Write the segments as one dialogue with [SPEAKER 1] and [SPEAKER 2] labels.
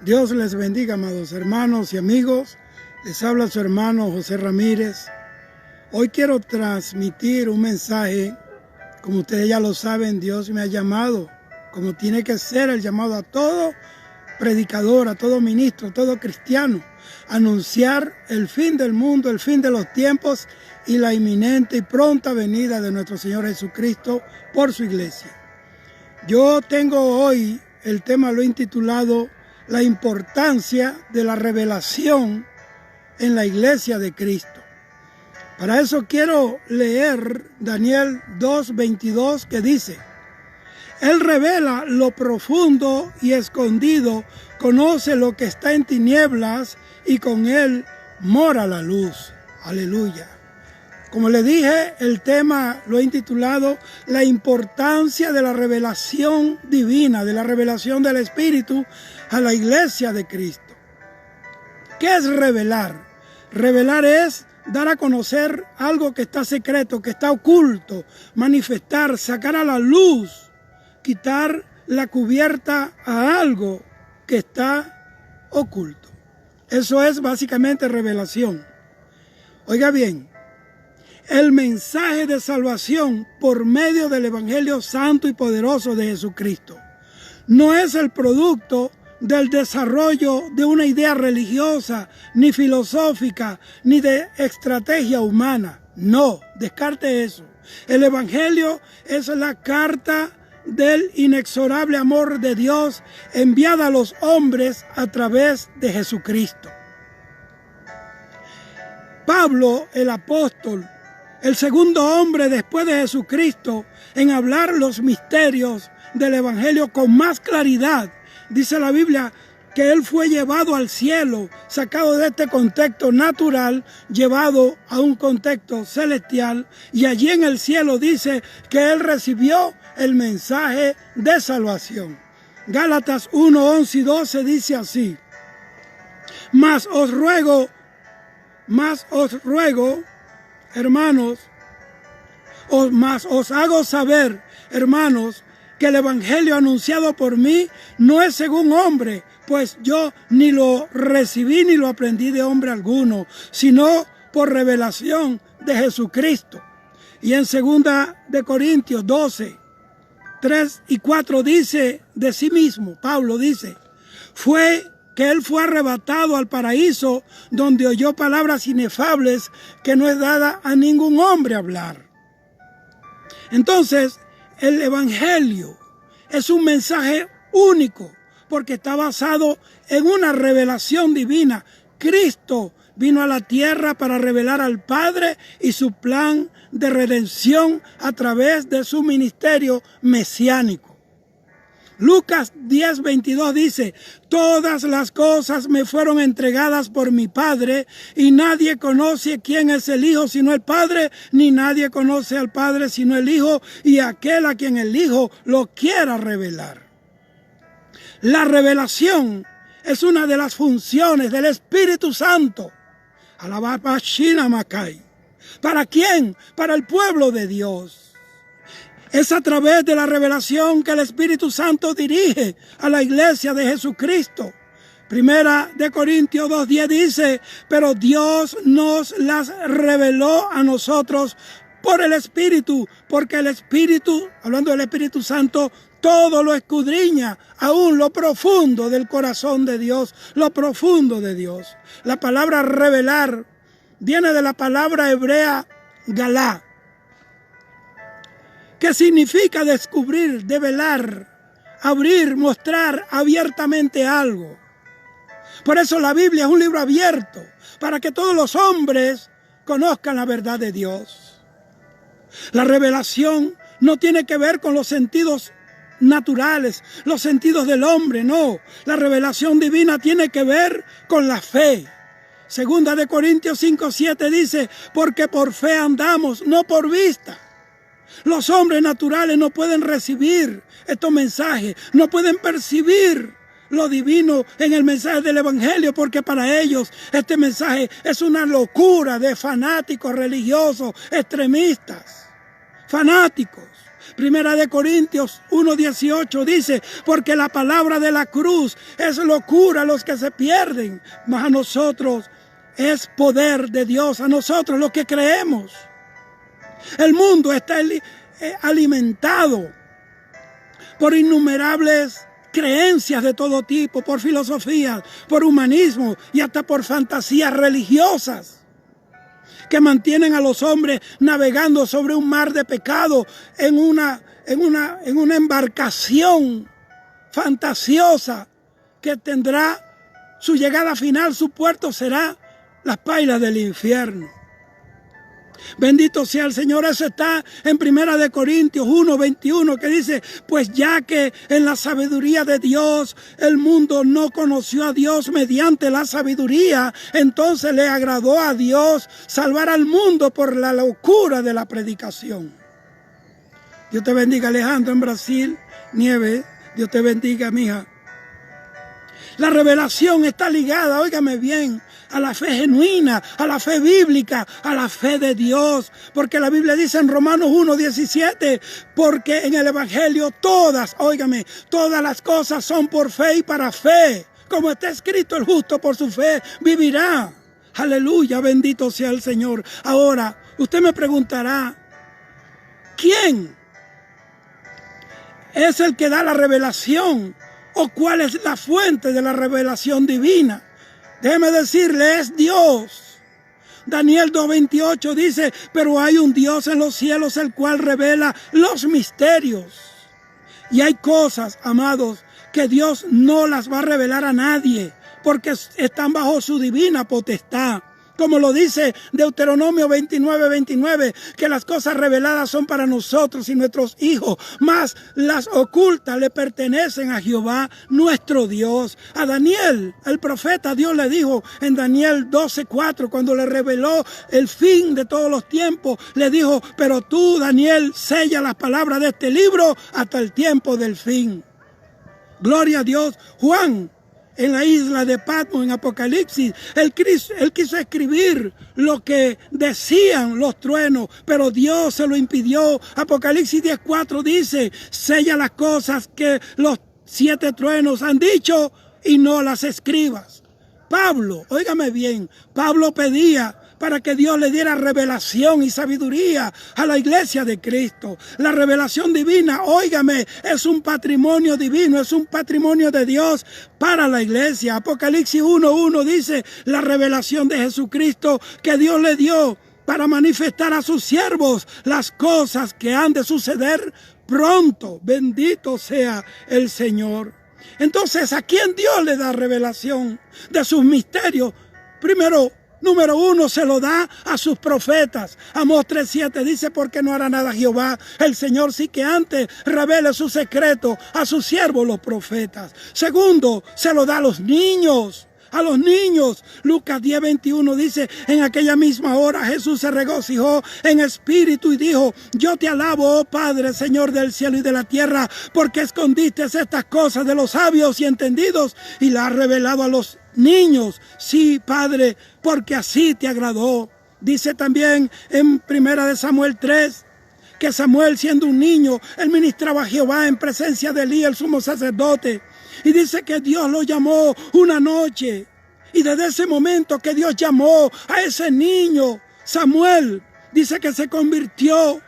[SPEAKER 1] Dios les bendiga, amados hermanos y amigos. Les habla su hermano José Ramírez. Hoy quiero transmitir un mensaje. Como ustedes ya lo saben, Dios me ha llamado, como tiene que ser el llamado a todo predicador, a todo ministro, a todo cristiano, a anunciar el fin del mundo, el fin de los tiempos y la inminente y pronta venida de nuestro Señor Jesucristo por su iglesia. Yo tengo hoy el tema, lo he intitulado La importancia de la revelación en la iglesia de Cristo. Para eso quiero leer Daniel 2:22, que dice: Él revela lo profundo y escondido, conoce lo que está en tinieblas y con Él mora la luz. Aleluya. Como le dije, el tema lo he intitulado La importancia de la revelación divina, de la revelación del Espíritu a la iglesia de Cristo. ¿Qué es revelar? Revelar es dar a conocer algo que está secreto, que está oculto, manifestar, sacar a la luz, quitar la cubierta a algo que está oculto. Eso es básicamente revelación. Oiga bien, el mensaje de salvación por medio del Evangelio santo y poderoso de Jesucristo no es el producto del desarrollo de una idea religiosa, ni filosófica, ni de estrategia humana. No, descarte eso. El Evangelio es la carta del inexorable amor de Dios enviada a los hombres a través de Jesucristo. Pablo, el apóstol, el segundo hombre después de Jesucristo en hablar los misterios del Evangelio con más claridad, dice la Biblia que él fue llevado al cielo, sacado de este contexto natural, llevado a un contexto celestial, y allí en el cielo dice que él recibió el mensaje de salvación. Gálatas 1, 11 y 12 dice así: Mas os ruego, hermanos, mas os hago saber, hermanos, que el evangelio anunciado por mí no es según hombre, pues yo ni lo recibí ni lo aprendí de hombre alguno, sino por revelación de Jesucristo. Y en 2 de Corintios 12, 3 y 4 dice de sí mismo, Pablo dice, que él fue arrebatado al paraíso, donde oyó palabras inefables que no es dada a ningún hombre hablar. Entonces, el evangelio es un mensaje único, porque está basado en una revelación divina. Cristo vino a la tierra para revelar al Padre y su plan de redención a través de su ministerio mesiánico. Lucas 10:22 dice: Todas las cosas me fueron entregadas por mi Padre, y nadie conoce quién es el Hijo sino el Padre, ni nadie conoce al Padre sino el Hijo, y aquel a quien el Hijo lo quiera revelar. La revelación es una de las funciones del Espíritu Santo. ¿Para quién? Para el pueblo de Dios. Es a través de la revelación que el Espíritu Santo dirige a la iglesia de Jesucristo. 1 de Corintios 2:10 dice: Pero Dios nos las reveló a nosotros por el Espíritu, porque el Espíritu, hablando del Espíritu Santo, todo lo escudriña, aún lo profundo del corazón de Dios, lo profundo de Dios. La palabra revelar viene de la palabra hebrea galá, que significa descubrir, develar, abrir, mostrar abiertamente algo. Por eso la Biblia es un libro abierto, para que todos los hombres conozcan la verdad de Dios. La revelación no tiene que ver con los sentidos naturales, los sentidos del hombre, no. La revelación divina tiene que ver con la fe. 2 de Corintios 5:7 dice: Porque por fe andamos, no por vista. Los hombres naturales no pueden recibir estos mensajes, no pueden percibir lo divino en el mensaje del Evangelio, porque para ellos este mensaje es una locura de fanáticos religiosos, extremistas, fanáticos. Primera de Corintios 1:18 dice, porque la palabra de la cruz es locura a los que se pierden, mas a nosotros es poder de Dios, a nosotros los que creemos. El mundo está alimentado por innumerables creencias de todo tipo, por filosofías, por humanismo y hasta por fantasías religiosas que mantienen a los hombres navegando sobre un mar de pecado en una embarcación fantasiosa que tendrá su llegada final, su puerto será las pailas del infierno. Bendito sea el Señor. Eso está en Primera de Corintios 1:21, que dice, pues ya que en la sabiduría de Dios el mundo no conoció a Dios mediante la sabiduría, entonces le agradó a Dios salvar al mundo por la locura de la predicación. Dios te bendiga, Alejandro, en Brasil. Nieve, Dios te bendiga, mija. La revelación está ligada, óigame bien, a la fe genuina, a la fe bíblica, a la fe de Dios. Porque la Biblia dice en Romanos 1:17, porque en el Evangelio todas las cosas son por fe y para fe. Como está escrito, el justo por su fe vivirá. Aleluya, bendito sea el Señor. Ahora, usted me preguntará, ¿quién es el que da la revelación? ¿O cuál es la fuente de la revelación divina? Déjeme decirle, es Dios. Daniel 2:28 dice, pero hay un Dios en los cielos el cual revela los misterios. Y hay cosas, amados, que Dios no las va a revelar a nadie, porque están bajo su divina potestad. Como lo dice Deuteronomio 29:29, que las cosas reveladas son para nosotros y nuestros hijos, mas las ocultas le pertenecen a Jehová, nuestro Dios. A Daniel, el profeta, Dios le dijo en Daniel 12:4, cuando le reveló el fin de todos los tiempos, le dijo, pero tú, Daniel, sella las palabras de este libro hasta el tiempo del fin. Gloria a Dios. Juan, en la isla de Patmos, en Apocalipsis, él quiso escribir lo que decían los truenos, pero Dios se lo impidió. Apocalipsis 10:4 dice, sella las cosas que los 7 truenos han dicho y no las escribas. Pablo, óigame bien, Pablo pedía para que Dios le diera revelación y sabiduría a la iglesia de Cristo. La revelación divina, óigame, es un patrimonio divino, es un patrimonio de Dios para la iglesia. Apocalipsis 1:1 dice, la revelación de Jesucristo que Dios le dio para manifestar a sus siervos las cosas que han de suceder pronto. Bendito sea el Señor. Entonces, ¿a quién Dios le da revelación de sus misterios? Número 1, se lo da a sus profetas. Amós 3:7 dice, porque no hará nada Jehová, el Señor, sí que antes revele su secreto a sus siervos los profetas. Segundo, se lo da a los niños. A los niños. Lucas 10:21 dice, en aquella misma hora Jesús se regocijó en espíritu y dijo, yo te alabo, oh Padre, Señor del cielo y de la tierra, porque escondiste estas cosas de los sabios y entendidos y las has revelado a los niños. Sí, Padre, porque así te agradó. Dice también en 1 de Samuel 3, que Samuel, siendo un niño, él ministraba a Jehová en presencia de Elí, el sumo sacerdote. Y dice que Dios lo llamó una noche. Y desde ese momento que Dios llamó a ese niño, Samuel, dice que se convirtió,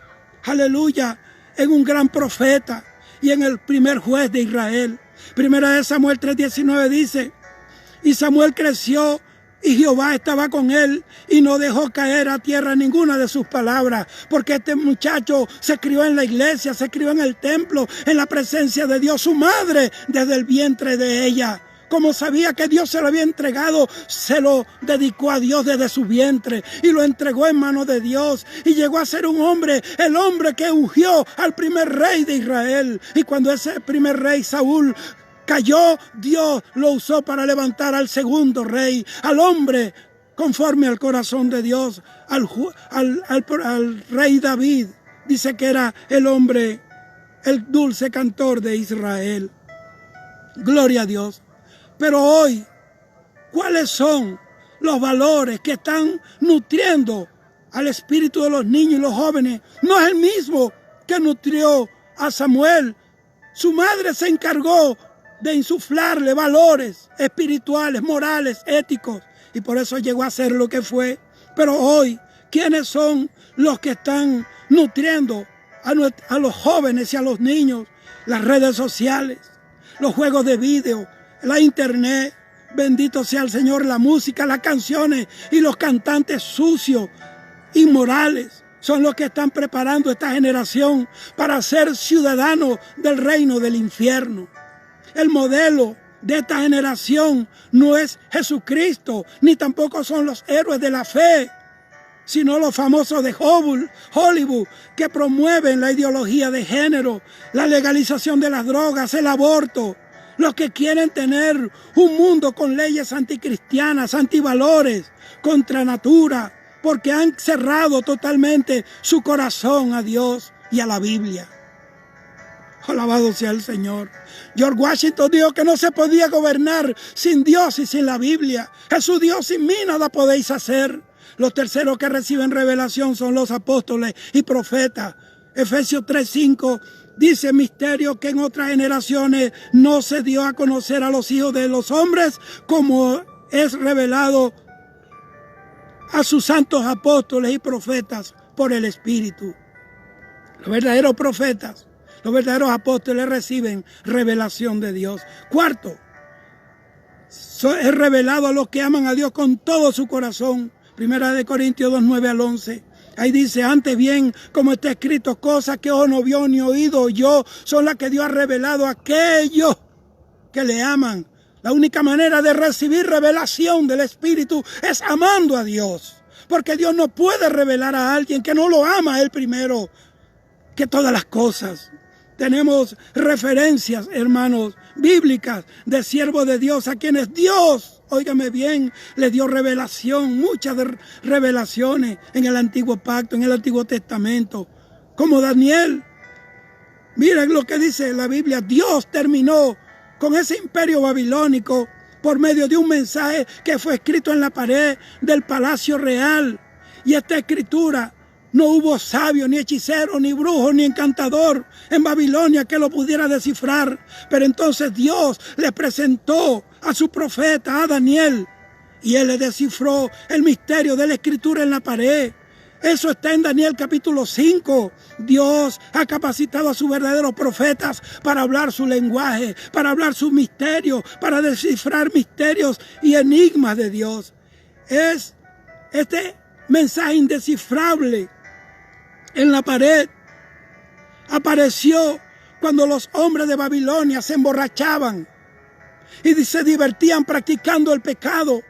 [SPEAKER 1] aleluya, en un gran profeta y en el primer juez de Israel. 1 de Samuel 3:19 dice, y Samuel creció y Jehová estaba con él y no dejó caer a tierra ninguna de sus palabras, porque este muchacho se crió en la iglesia, se crió en el templo, en la presencia de Dios. Su madre, desde el vientre de ella, como sabía que Dios se lo había entregado, se lo dedicó a Dios desde su vientre y lo entregó en manos de Dios y llegó a ser un hombre, el hombre que ungió al primer rey de Israel. Y cuando ese primer rey, Saúl, cayó, Dios lo usó para levantar al segundo rey, al hombre conforme al corazón de Dios, al rey David. Dice que era el hombre, el dulce cantor de Israel. Gloria a Dios. Pero hoy, ¿cuáles son los valores que están nutriendo al espíritu de los niños y los jóvenes? No es el mismo que nutrió a Samuel, su madre se encargó de insuflarle valores espirituales, morales, éticos, y por eso llegó a ser lo que fue. Pero hoy, ¿quiénes son los que están nutriendo a los jóvenes y a los niños? Las redes sociales, los juegos de video, la internet. Bendito sea el Señor, la música, las canciones y los cantantes sucios, inmorales, son los que están preparando esta generación para ser ciudadanos del reino del infierno. El modelo de esta generación no es Jesucristo, ni tampoco son los héroes de la fe, sino los famosos de Hollywood, que promueven la ideología de género, la legalización de las drogas, el aborto. Los que quieren tener un mundo con leyes anticristianas, antivalores, contra natura, porque han cerrado totalmente su corazón a Dios y a la Biblia. Alabado sea el Señor. George Washington dijo que no se podía gobernar sin Dios y sin la Biblia. Jesús dijo: sin mí nada podéis hacer. Los terceros que reciben revelación son los apóstoles y profetas. Efesios 3:5 dice: misterio que en otras generaciones no se dio a conocer a los hijos de los hombres, como es revelado a sus santos apóstoles y profetas por el Espíritu. Los verdaderos profetas, los verdaderos apóstoles reciben revelación de Dios. Cuarto, es revelado a los que aman a Dios con todo su corazón. Primera de Corintios 2, 9 al 11. Ahí dice: antes bien, como está escrito, cosas que ojo no vio ni oído oyó, son las que Dios ha revelado a aquellos que le aman. La única manera de recibir revelación del Espíritu es amando a Dios. Porque Dios no puede revelar a alguien que no lo ama a Él primero que todas las cosas. Tenemos referencias, hermanos, bíblicas de siervos de Dios a quienes Dios, óigame bien, les dio revelación, muchas revelaciones en el Antiguo Pacto, en el Antiguo Testamento, como Daniel. Miren lo que dice la Biblia: Dios terminó con ese imperio babilónico por medio de un mensaje que fue escrito en la pared del palacio real. Y esta escritura, no hubo sabio, ni hechicero, ni brujo, ni encantador en Babilonia que lo pudiera descifrar. Pero entonces Dios le presentó a su profeta, a Daniel, y él le descifró el misterio de la escritura en la pared. Eso está en Daniel capítulo 5. Dios ha capacitado a sus verdaderos profetas para hablar su lenguaje, para hablar sus misterios, para descifrar misterios y enigmas de Dios. Es este mensaje indescifrable en la pared. Apareció cuando los hombres de Babilonia se emborrachaban y se divertían practicando el pecado.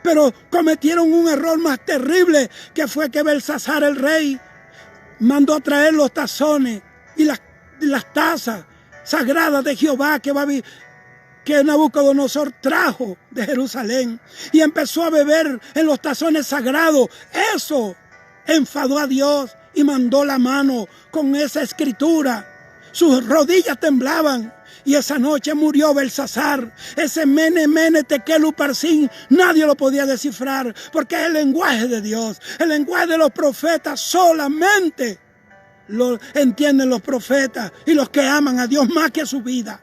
[SPEAKER 1] Pero cometieron un error más terrible, que fue que Belsasar el rey mandó traer los tazones y las tazas sagradas de Jehová que Nabucodonosor trajo de Jerusalén, y empezó a beber en los tazones sagrados. Eso enfadó a Dios y mandó la mano con esa escritura. Sus rodillas temblaban. Y esa noche murió Belsasar. Ese Mene, Mene, Tekel, Uparsin, nadie lo podía descifrar, porque es el lenguaje de Dios. El lenguaje de los profetas solamente lo entienden los profetas y los que aman a Dios más que su vida.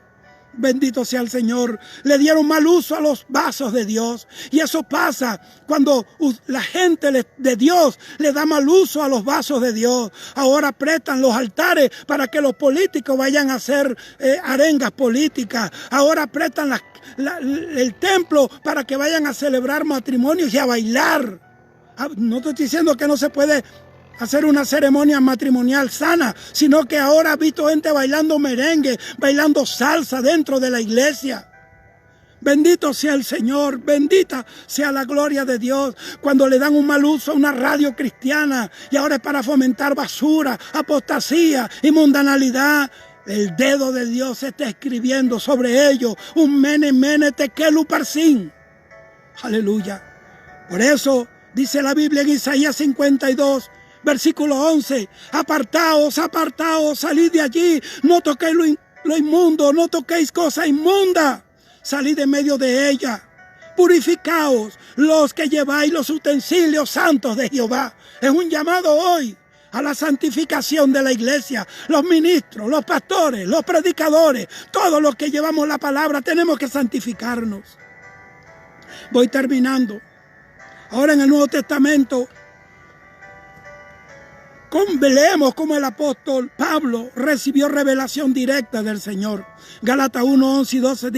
[SPEAKER 1] Bendito sea el Señor. Le dieron mal uso a los vasos de Dios. Y eso pasa cuando la gente de Dios le da mal uso a los vasos de Dios. Ahora prestan los altares para que los políticos vayan a hacer arengas políticas. Ahora prestan el templo para que vayan a celebrar matrimonios y a bailar. No estoy diciendo que no se puede hacer una ceremonia matrimonial sana, sino que ahora he visto gente bailando merengue, bailando salsa dentro de la iglesia. Bendito sea el Señor, bendita sea la gloria de Dios. Cuando le dan un mal uso a una radio cristiana y ahora es para fomentar basura, apostasía y mundanalidad, el dedo de Dios está escribiendo sobre ellos un Mene, Mene, Tekel, Uparsin. Aleluya. Por eso dice la Biblia en Isaías 52, versículo 11, apartaos, apartaos, salid de allí, no toquéis lo inmundo, no toquéis cosa inmunda, salid de medio de ella, purificaos los que lleváis los utensilios santos de Jehová. Es un llamado hoy a la santificación de la iglesia. Los ministros, los pastores, los predicadores, todos los que llevamos la palabra tenemos que santificarnos. Voy terminando. Ahora en el Nuevo Testamento leemos cómo el apóstol Pablo recibió revelación directa del Señor. Gálatas 1, 11 y 12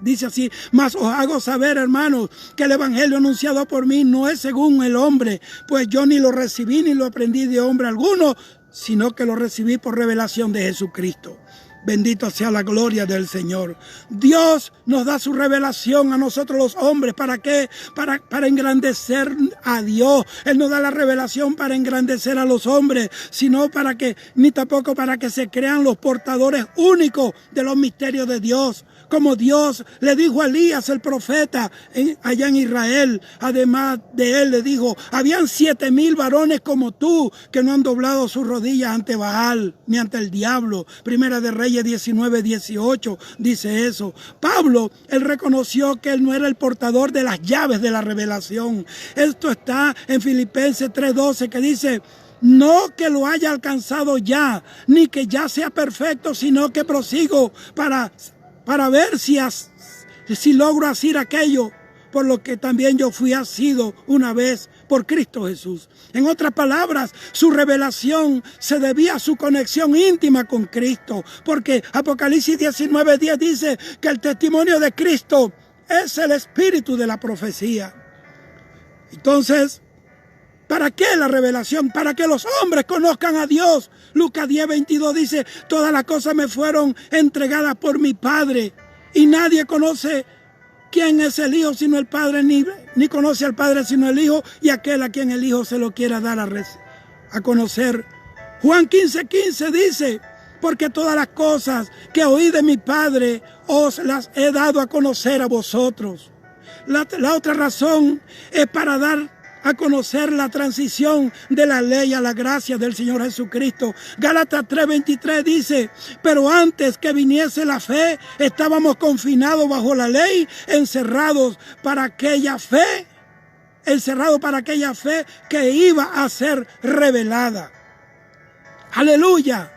[SPEAKER 1] dice así: mas os hago saber, hermanos, que el evangelio anunciado por mí no es según el hombre, pues yo ni lo recibí ni lo aprendí de hombre alguno, sino que lo recibí por revelación de Jesucristo. Bendito sea la gloria del Señor. Dios nos da su revelación a nosotros los hombres. ¿Para qué? Para engrandecer a Dios. Él nos da la revelación para engrandecer a los hombres, sino ni tampoco para que se crean los portadores únicos de los misterios de Dios. Como Dios le dijo a Elías, el profeta, allá en Israel. Además de él le dijo: habían 7,000 varones como tú que no han doblado sus rodillas ante Baal ni ante el diablo. Primera de Reyes 19, 18 dice eso. Pablo, él reconoció que él no era el portador de las llaves de la revelación. Esto está en Filipenses 3:12, que dice: no que lo haya alcanzado ya, ni que ya sea perfecto, sino que prosigo para ver si logro hacer aquello por lo que también yo fui asido una vez por Cristo Jesús. En otras palabras, su revelación se debía a su conexión íntima con Cristo, porque Apocalipsis 19:10 dice que el testimonio de Cristo es el espíritu de la profecía. Entonces, ¿para qué la revelación? Para que los hombres conozcan a Dios. Lucas 10:22 dice: todas las cosas me fueron entregadas por mi Padre, y nadie conoce quién es el Hijo sino el Padre, ni conoce al Padre sino el Hijo, y aquel a quien el Hijo se lo quiera dar a conocer. Juan 15:15 dice: porque todas las cosas que oí de mi Padre os las he dado a conocer a vosotros. La otra razón es para dar a conocer la transición de la ley a la gracia del Señor Jesucristo. Gálatas 3:23 dice: pero antes que viniese la fe, estábamos confinados bajo la ley, encerrados para aquella fe que iba a ser revelada. Aleluya.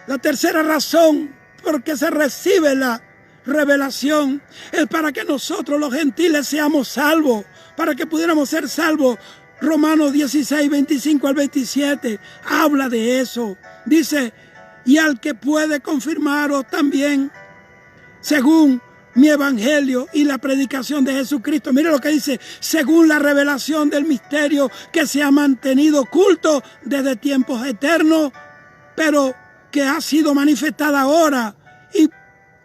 [SPEAKER 1] La tercera razón por que se recibe la revelación es para que nosotros los gentiles seamos salvos, para que pudiéramos ser salvos. Romanos 16, 25 al 27 habla de eso. Dice: y al que puede confirmaros también según mi evangelio y la predicación de Jesucristo. Mire lo que dice: según la revelación del misterio que se ha mantenido oculto desde tiempos eternos, pero que ha sido manifestada ahora, y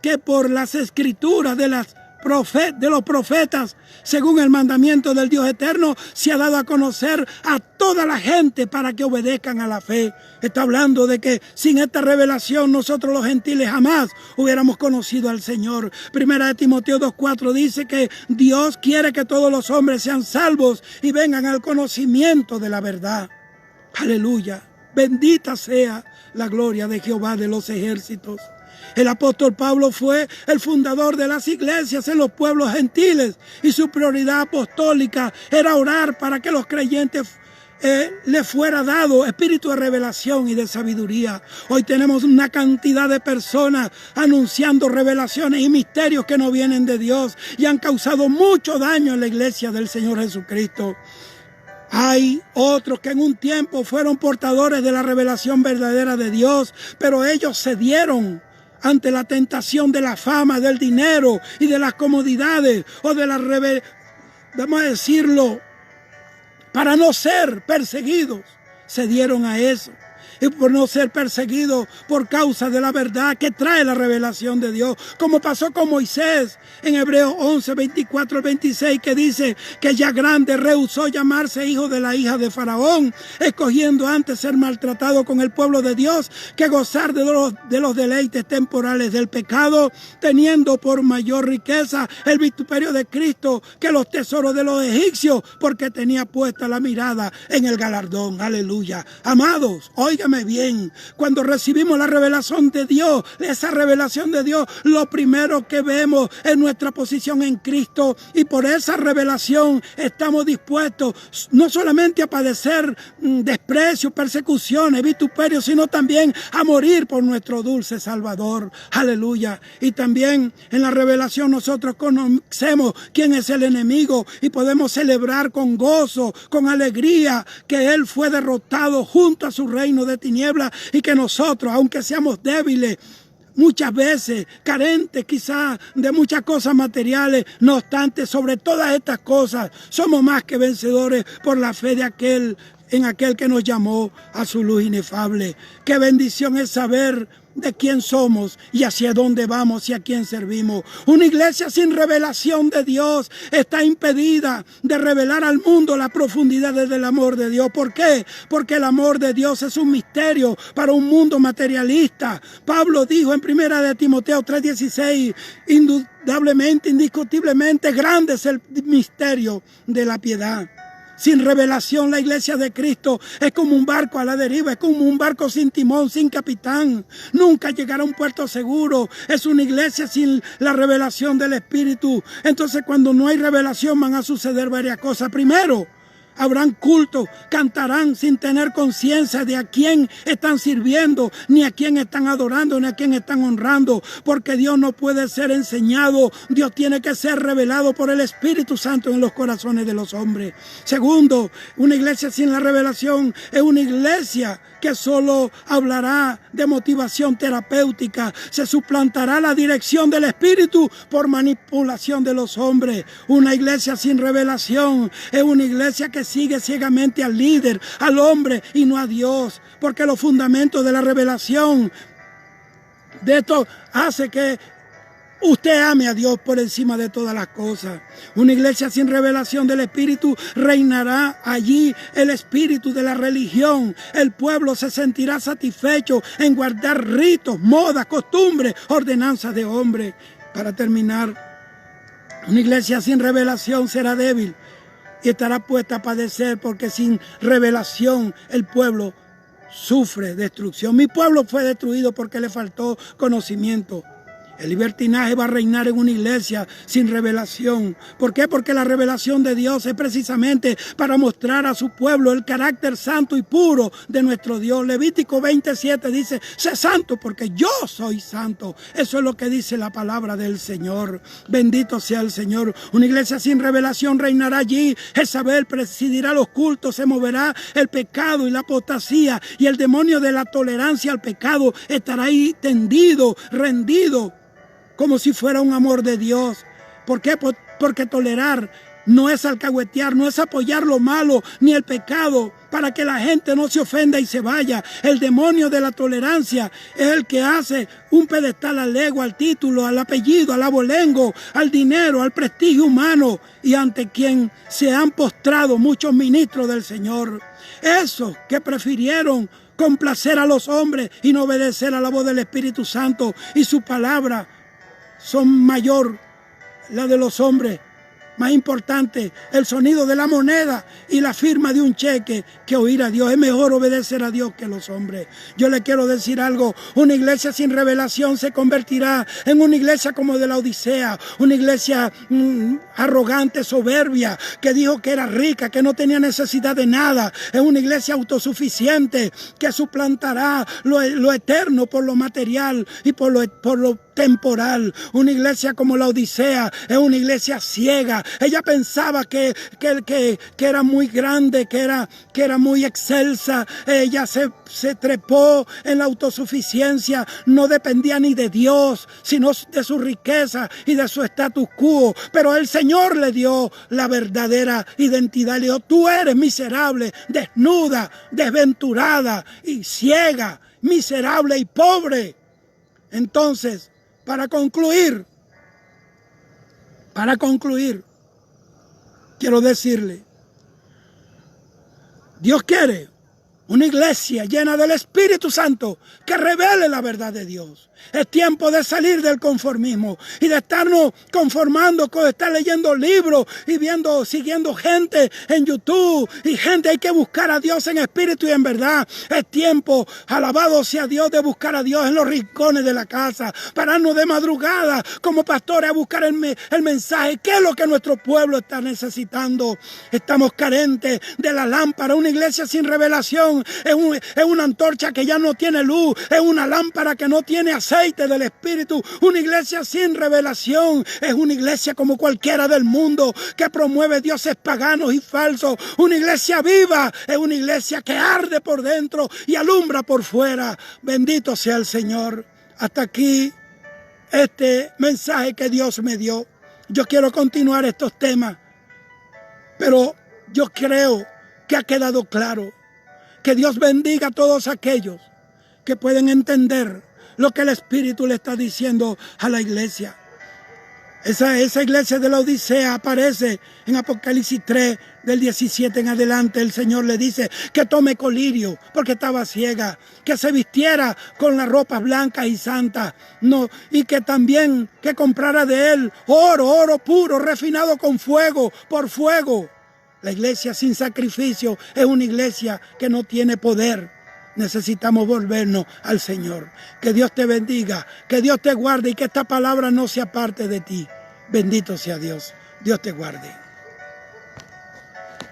[SPEAKER 1] que por las escrituras de los profetas, según el mandamiento del Dios eterno, se ha dado a conocer a toda la gente para que obedezcan a la fe. Está hablando de que sin esta revelación nosotros los gentiles jamás hubiéramos conocido al Señor. Primera de Timoteo 2:4 dice que Dios quiere que todos los hombres sean salvos y vengan al conocimiento de la verdad. Aleluya. Bendita sea la gloria de Jehová de los ejércitos. El apóstol Pablo fue el fundador de las iglesias en los pueblos gentiles, y su prioridad apostólica era orar para que los creyentes le fuera dado espíritu de revelación y de sabiduría. Hoy tenemos una cantidad de personas anunciando revelaciones y misterios que no vienen de Dios y han causado mucho daño en la iglesia del Señor Jesucristo. Hay otros que en un tiempo fueron portadores de la revelación verdadera de Dios, pero ellos cedieron ante la tentación de la fama, del dinero y de las comodidades, o de la vamos a decirlo, para no ser perseguidos, cedieron a eso. Y por no ser perseguidos por causa de la verdad que trae la revelación de Dios, como pasó con Moisés en Hebreos 11, 24 al 26, que dice que ya grande rehusó llamarse hijo de la hija de Faraón, escogiendo antes ser maltratado con el pueblo de Dios que gozar de los deleites temporales del pecado, teniendo por mayor riqueza el vituperio de Cristo que los tesoros de los egipcios, porque tenía puesta la mirada en el galardón. Aleluya. Amados, oigan bien, cuando recibimos la revelación de Dios, esa revelación de Dios, lo primero que vemos en nuestra posición en Cristo, y por esa revelación estamos dispuestos no solamente a padecer desprecio, persecuciones, vituperios, sino también a morir por nuestro dulce Salvador. Aleluya. Y también en la revelación nosotros conocemos quién es el enemigo y podemos celebrar con gozo, con alegría, que Él fue derrotado junto a su reino de tinieblas, y que nosotros, aunque seamos débiles, muchas veces carentes quizás de muchas cosas materiales, no obstante, sobre todas estas cosas somos más que vencedores por la fe de en aquel que nos llamó a su luz inefable. Qué bendición es saber de quién somos y hacia dónde vamos y a quién servimos. Una iglesia sin revelación de Dios está impedida de revelar al mundo las profundidades del amor de Dios. ¿Por qué? Porque el amor de Dios es un misterio para un mundo materialista. Pablo dijo en 1 de Timoteo 3:16, indudablemente, indiscutiblemente grande es el misterio de la piedad. Sin revelación, la iglesia de Cristo es como un barco a la deriva, es como un barco sin timón, sin capitán. Nunca llegará a un puerto seguro. Es una iglesia sin la revelación del Espíritu. Entonces, cuando no hay revelación, van a suceder varias cosas. Primero, habrán cultos, cantarán sin tener conciencia de a quién están sirviendo, ni a quién están adorando, ni a quién están honrando, porque Dios no puede ser enseñado. Dios tiene que ser revelado por el Espíritu Santo en los corazones de los hombres. Segundo, una iglesia sin la revelación es una iglesia que solo hablará de motivación terapéutica. Se suplantará la dirección del Espíritu por manipulación de los hombres. Una iglesia sin revelación es una iglesia que sigue ciegamente al líder, al hombre, y no a Dios, porque los fundamentos de la revelación de esto hace que usted ame a Dios por encima de todas las cosas. Una iglesia sin revelación del Espíritu, reinará allí el espíritu de la religión. El pueblo se sentirá satisfecho en guardar ritos, modas, costumbres, ordenanzas de hombres. Para terminar, una iglesia sin revelación será débil y estará puesta a padecer, porque sin revelación el pueblo sufre destrucción. Mi pueblo fue destruido porque le faltó conocimiento. El libertinaje va a reinar en una iglesia sin revelación. ¿Por qué? Porque la revelación de Dios es precisamente para mostrar a su pueblo el carácter santo y puro de nuestro Dios. Levítico 27 dice, sé santo porque yo soy santo. Eso es lo que dice la palabra del Señor. Bendito sea el Señor. Una iglesia sin revelación reinará allí. Jezabel presidirá los cultos, se moverá el pecado y la apostasía, y el demonio de la tolerancia al pecado estará ahí tendido, rendido, como si fuera un amor de Dios. ¿Por qué? Porque tolerar no es alcahuetear, no es apoyar lo malo ni el pecado para que la gente no se ofenda y se vaya. El demonio de la tolerancia es el que hace un pedestal al ego, al título, al apellido, al abolengo, al dinero, al prestigio humano, y ante quien se han postrado muchos ministros del Señor. Esos que prefirieron complacer a los hombres y no obedecer a la voz del Espíritu Santo y su palabra, son mayor la de los hombres, más importante el sonido de la moneda y la firma de un cheque que oír a Dios. Es mejor obedecer a Dios que a los hombres. Yo le quiero decir algo, una iglesia sin revelación se convertirá en una iglesia como de la Odisea, una iglesia arrogante, soberbia, que dijo que era rica, que no tenía necesidad de nada. Es una iglesia autosuficiente que suplantará lo eterno por lo material y por lo temporal. Una iglesia como la Odisea es una iglesia ciega. Ella pensaba que era muy grande, que era muy excelsa. Ella se trepó en la autosuficiencia. No dependía ni de Dios, sino de su riqueza y de su status quo. Pero el Señor le dio la verdadera identidad. Le dijo, tú eres miserable, desnuda, desventurada y ciega, miserable y pobre. Entonces, para concluir, quiero decirle, Dios quiere Una iglesia llena del Espíritu Santo que revele la verdad de Dios. Es tiempo de salir del conformismo y de estarnos conformando con estar leyendo libros y siguiendo gente en YouTube. Y gente, hay que buscar a Dios en espíritu y en verdad. Es tiempo, alabado sea Dios, de buscar a Dios en los rincones de la casa. Pararnos de madrugada como pastores a buscar el mensaje. ¿Qué es lo que nuestro pueblo está necesitando? Estamos carentes de la lámpara. Una iglesia sin revelación es una antorcha que ya no tiene luz. Es una lámpara que no tiene aceite del Espíritu. Una iglesia sin revelación es una iglesia como cualquiera del mundo que promueve dioses paganos y falsos. Una iglesia viva es una iglesia que arde por dentro y alumbra por fuera. Bendito sea el Señor. Hasta aquí este mensaje que Dios me dio. Yo quiero continuar estos temas, pero yo creo que ha quedado claro. Que Dios bendiga a todos aquellos que pueden entender lo que el Espíritu le está diciendo a la iglesia. Esa iglesia de la Odisea aparece en Apocalipsis 3, del 17 en adelante. El Señor le dice que tome colirio porque estaba ciega, que se vistiera con las ropas blancas y santas, y que también que comprara de él oro puro, refinado con fuego, por fuego. La iglesia sin sacrificio es una iglesia que no tiene poder. Necesitamos volvernos al Señor. Que Dios te bendiga, que Dios te guarde y que esta palabra no se aparte de ti. Bendito sea Dios. Dios te guarde.